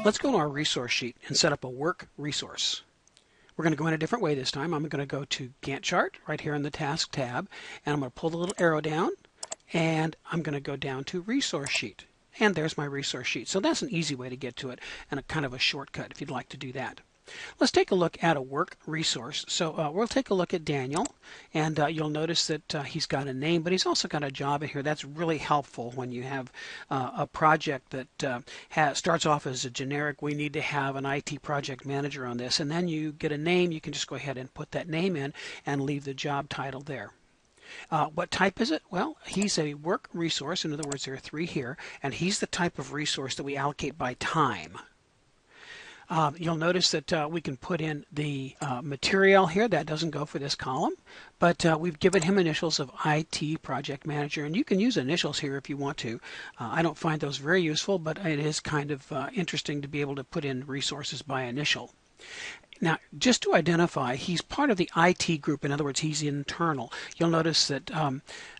Let's go to our resource sheet and set up a work resource. We're going to go in a different way this time. I'm going to go to Gantt chart right here in the task tab, and I'm going to pull the little arrow down, and I'm going to go down to resource sheet. And there's my resource sheet. So that's an easy way to get to it and a kind of a shortcut if you'd like to do that. Let's take a look at a work resource. So we'll take a look at Daniel, and you'll notice that he's got a name, but he's also got a job in here. That's really helpful when you have a project that starts off as a generic, we need to have an IT project manager on this, and then you get a name. You can just go ahead and put that name in and leave the job title there. What type is it? Well, he's a work resource. In other words, there are 3 here, and he's the type of resource that we allocate by time. You'll notice that we can put in the material here. That doesn't go for this column, but we've given him initials of IT Project Manager, and you can use initials here if you want to. I don't find those very useful, but it is kind of interesting to be able to put in resources by initial. Now, just to identify, he's part of the IT group. In other words, he's internal. You'll notice that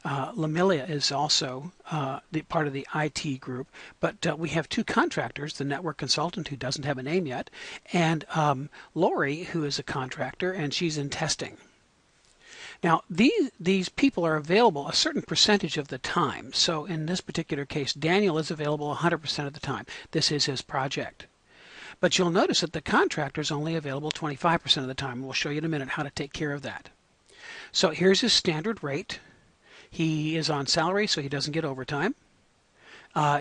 Lamilia is also part of the IT group, but we have 2 contractors, the network consultant who doesn't have a name yet, and Lori, who is a contractor, and she's in testing. Now, these people are available a certain percentage of the time. So in this particular case, Daniel is available 100% of the time. This is his project. But you'll notice that the contractor is only available 25% of the time. We'll show you in a minute how to take care of that. So here's his standard rate. He is on salary, so he doesn't get overtime.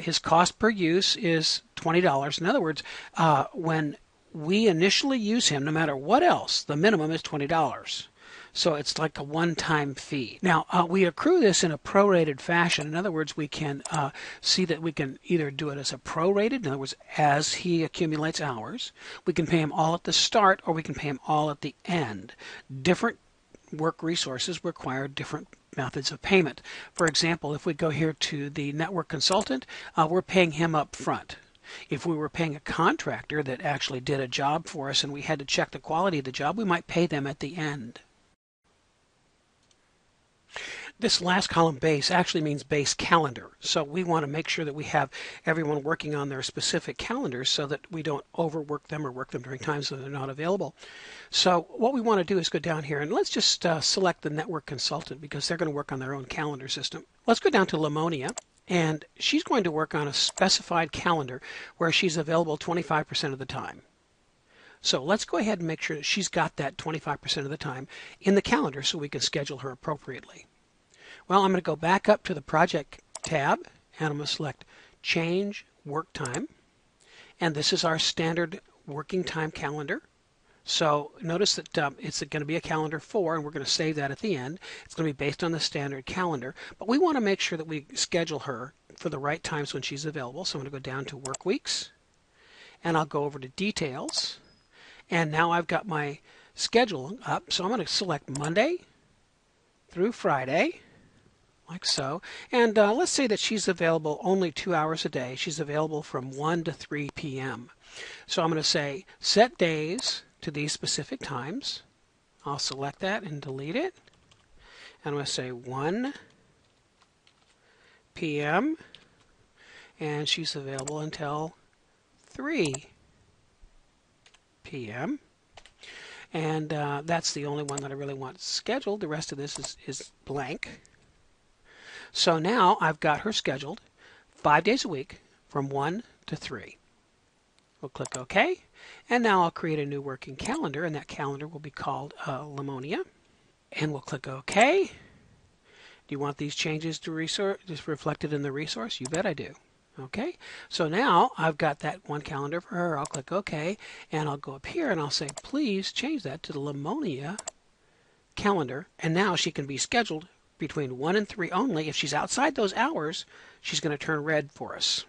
His cost per use is $20. In other words, when we initially use him, no matter what else, the minimum is $20. So it's like a one-time fee. Now, we accrue this in a prorated fashion. In other words, we can see that we can either do it as a prorated, in other words, as he accumulates hours. We can pay him all at the start, or we can pay him all at the end. Different work resources require different methods of payment. For example, if we go here to the network consultant, we're paying him up front. If we were paying a contractor that actually did a job for us and we had to check the quality of the job, we might pay them at the end. This last column, base, actually means base calendar. So we want to make sure that we have everyone working on their specific calendars so that we don't overwork them or work them during times when they're not available. So what we want to do is go down here and let's just select the network consultant because they're going to work on their own calendar system. Let's go down to Lamonia, and she's going to work on a specified calendar where she's available 25% of the time. So let's go ahead and make sure that she's got that 25% of the time in the calendar so we can schedule her appropriately. Well, I'm going to go back up to the project tab, and I'm going to select change work time. And this is our standard working time calendar. So notice that it's going to be a calendar 4, and we're going to save that at the end. It's going to be based on the standard calendar, but we want to make sure that we schedule her for the right times when she's available. So I'm going to go down to work weeks, and I'll go over to details. And now I've got my schedule up, so I'm going to select Monday through Friday, like so. And let's say that she's available only 2 hours a day. She's available from 1 to 3 p.m. So I'm going to say set days to these specific times. I'll select that and delete it. And I'm going to say 1 p.m. and she's available until 3 p.m. And that's the only one that I really want scheduled. The rest of this is blank. So now I've got her scheduled 5 days a week from 1 to 3. We'll click OK. And now I'll create a new working calendar, and that calendar will be called Lamonia. And we'll click OK. Do you want these changes to reflected in the resource? You bet I do. Okay, so now I've got that one calendar for her. I'll click OK, and I'll go up here and I'll say, please change that to the Lamonia calendar. And now she can be scheduled between 1 and 3 only. If she's outside those hours, she's going to turn red for us.